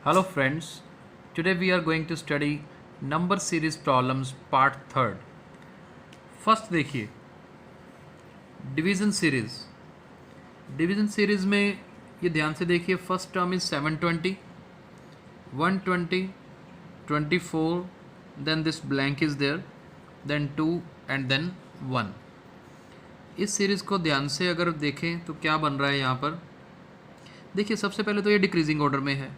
Hello friends, today we are going to study number series problems part third. First देखिए division series. Division series में ये ध्यान से देखिए, first term is 720, 120, 24, then this blank is there, then 2 and then 1। इस series को ध्यान से अगर देखें तो क्या बन रहा है यहाँ पर। देखिए सबसे पहले तो ये डिक्रीजिंग ऑर्डर में है।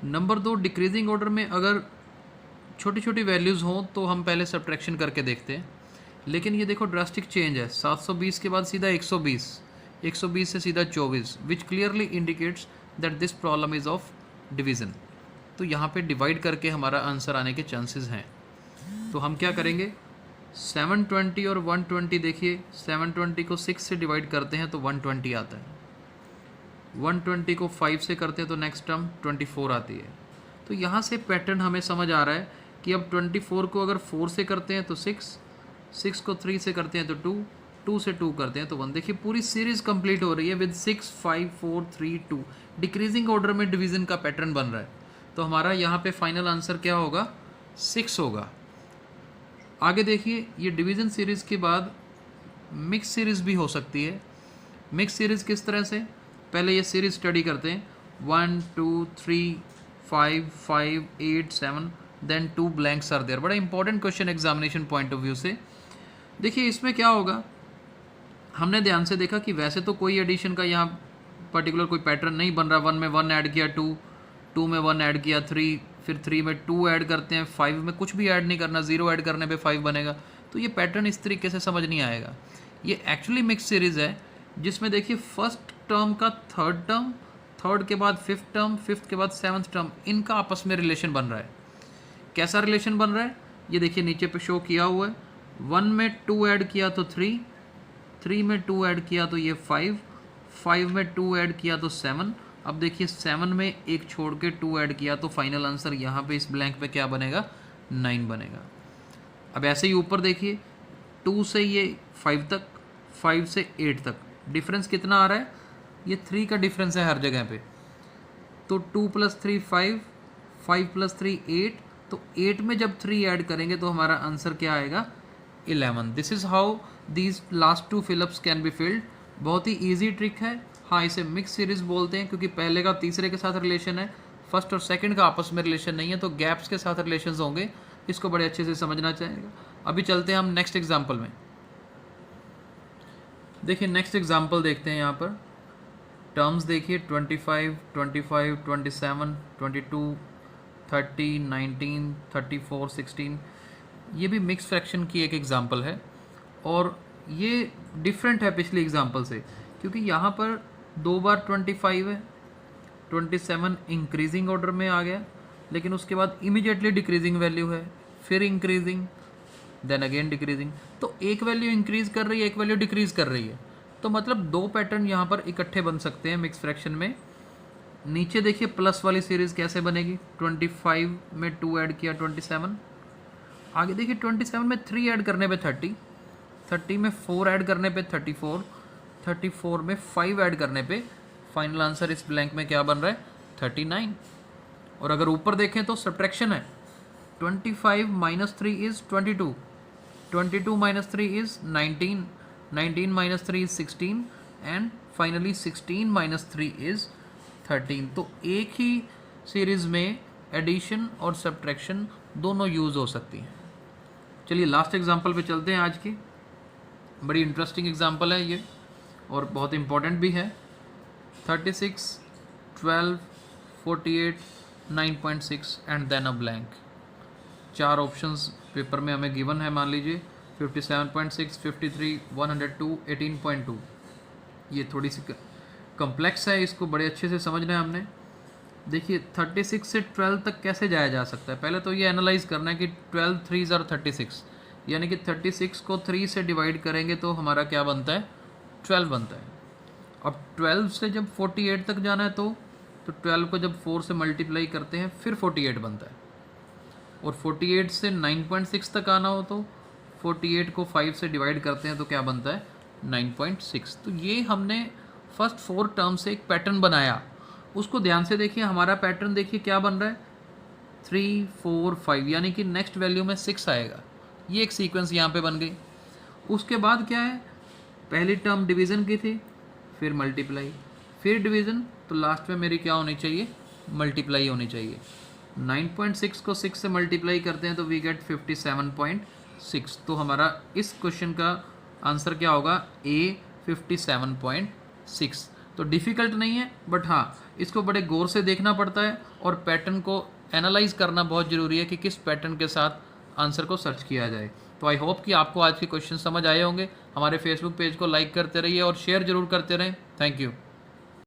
नंबर 2, डिक्रीजिंग ऑर्डर में अगर छोटी छोटी वैल्यूज़ हों तो हम पहले सब्ट्रैक्शन करके देखते हैं, लेकिन ये देखो ड्रास्टिक चेंज है। 720 के बाद सीधा 120, 120 से सीधा 24, विच clearly indicates that this problem is of division. तो यहाँ पे डिवाइड करके हमारा आंसर आने के चांसेस हैं। तो हम क्या करेंगे, 720 और 120 देखिए, 720 को 6 से डिवाइड करते हैं तो 120 आता है, 120 को 5 से करते हैं तो नेक्स्ट टर्म 24 आती है। तो यहाँ से पैटर्न हमें समझ आ रहा है कि अब 24 को अगर 4 से करते हैं तो 6, 6 को 3 से करते हैं तो 2, 2 से 2 करते हैं तो 1। देखिए पूरी सीरीज कंप्लीट हो रही है विद 6, 5, 4, 3, 2। डिक्रीजिंग ऑर्डर में डिवीजन का पैटर्न बन रहा है। तो हमारा यहाँ पे फाइनल आंसर क्या होगा, 6 होगा। आगे देखिए, ये डिवीजन सीरीज के बाद मिक्स सीरीज भी हो सकती है। मिक्स सीरीज किस तरह से, पहले ये सीरीज स्टडी करते हैं। 1, 2, 3, 5, 5, 8, 7, देन 2 ब्लैंक्स आर देयर। बड़ा important question examination point of view से। देखिए इसमें क्या होगा, हमने ध्यान से देखा कि वैसे तो कोई एडिशन का यहाँ पर्टिकुलर कोई पैटर्न नहीं बन रहा। 1 में 1 ऐड किया, 2 में 1 ऐड किया, 3, फिर 3 में 2 ऐड करते हैं, 5 में कुछ भी ऐड नहीं करना, 0 ऐड करने पे 5 बनेगा। तो ये पैटर्न इस तरीके से समझ नहीं आएगा। ये एक्चुअली मिक्स सीरीज़ है जिसमें देखिए फर्स्ट टर्म का थर्ड टर्म, थर्ड के बाद फिफ्थ टर्म, फिफ्थ के बाद सेवन्थ टर्म, इनका आपस में रिलेशन बन रहा है। कैसा रिलेशन बन रहा है ये देखिए नीचे पे शो किया हुआ है। 1 में 2 ऐड किया तो 3, 3 में 2 ऐड किया तो ये 5, 5 में 2 ऐड किया तो 7। अब देखिए 7 में एक छोड़ के 2 ऐड किया तो फाइनल आंसर यहाँ पे इस ब्लैंक पे क्या बनेगा, 9 बनेगा। अब ऐसे ही ऊपर देखिए 2 से ये 5 तक, 5 से 8 तक डिफरेंस कितना आ रहा है, ये 3 का डिफरेंस है हर जगह पे। तो 2 + 3 5, 5 + 3 8, तो 8 में जब 3 ऐड करेंगे तो हमारा आंसर क्या आएगा, 11। This is how these last 2 fill-ups can be filled. बहुत ही ईजी ट्रिक है। हाँ, इसे मिक्स सीरीज बोलते हैं क्योंकि पहले का तीसरे के साथ रिलेशन है, फर्स्ट और सेकंड का आपस में रिलेशन नहीं है, तो गैप्स के साथ रिलेशंस होंगे। इसको बड़े अच्छे से समझना चाहिए। अभी चलते हैं हम नेक्स्ट एग्जाम्पल में। देखिए नेक्स्ट एग्जाम्पल देखते हैं। यहाँ पर टर्म्स देखिए 25, 25, 27, 22, 30, 19, 34, 16। ये भी मिक्स फ्रैक्शन की एक एग्जाम्पल है और ये डिफरेंट है पिछली एग्जाम्पल से, क्योंकि यहाँ पर 2 बार 25 है, 27 इंक्रीजिंग ऑर्डर में आ गया, लेकिन उसके बाद इमीडिएटली डिक्रीजिंग वैल्यू है, फिर इंक्रीजिंग, देन अगेन डिक्रीजिंग। तो एक वैल्यू इंक्रीज कर रही है, एक वैल्यू डिक्रीज कर रही है। तो मतलब 2 पैटर्न यहाँ पर इकट्ठे बन सकते हैं मिक्स फ्रैक्शन में। नीचे देखिए प्लस वाली सीरीज कैसे बनेगी, 25 में 2 ऐड किया 27, आगे देखिए 27 में 3 ऐड करने पे 30, 30 में 4 ऐड करने पे 34, 34 में 5 ऐड करने पे फाइनल आंसर इस ब्लैंक में क्या बन रहा है, 39। और अगर ऊपर देखें तो सब्ट्रैक्शन है, 25 - 3 is 22, 22 - 3 is 19, 19 - 3 is 16, and finally 16 - 3 is 13। तो एक ही सीरीज़ में एडिशन और सब्ट्रैक्शन दोनों यूज़ हो सकती हैं। चलिए लास्ट एग्जांपल पे चलते हैं आज की। बड़ी इंटरेस्टिंग एग्जांपल है ये और बहुत इंपॉर्टेंट भी है। 36, 12, 48, 9.6 and then a blank. 4 options paper में हमें गिवन है। मान लीजिए 57.6, 53, 102, 18.2। ये थोड़ी सी कम्प्लेक्स है, इसको बड़े अच्छे से समझना है हमने। देखिए 36 से 12 तक कैसे जाया जा सकता है, पहले तो ये एनालाइज करना है कि 12 3s आर 36, यानी कि 36 को 3 से डिवाइड करेंगे तो हमारा क्या बनता है, 12 बनता है। अब 12 से जब 48 तक जाना है तो 12 को जब 4 से मल्टीप्लाई करते हैं फिर 48 बनता है। और 48 से 9.6 तक आना हो तो 48 को 5 से डिवाइड करते हैं तो क्या बनता है, 9.6। तो ये हमने फर्स्ट 4 टर्म से एक पैटर्न बनाया उसको ध्यान से देखिए, हमारा पैटर्न देखिए क्या बन रहा है, 3 4 5, यानी कि नेक्स्ट वैल्यू में 6 आएगा। ये एक सीक्वेंस यहाँ पे बन गई। उसके बाद क्या है, पहली टर्म डिवीज़न की थी, फिर मल्टीप्लाई, फिर डिवीज़न, तो लास्ट में मेरी क्या होनी चाहिए, मल्टीप्लाई होनी चाहिए। 9.6 को 6 से मल्टीप्लाई करते हैं तो वी गेट 57.6। तो हमारा इस क्वेश्चन का आंसर क्या होगा, ए 57.6। तो डिफ़िकल्ट नहीं है, बट हाँ इसको बड़े गौर से देखना पड़ता है और पैटर्न को एनालाइज करना बहुत ज़रूरी है कि किस पैटर्न के साथ आंसर को सर्च किया जाए। तो आई होप कि आपको आज के क्वेश्चन समझ आए होंगे। हमारे फेसबुक पेज को लाइक करते रहिए और शेयर ज़रूर करते रहें। Thank you.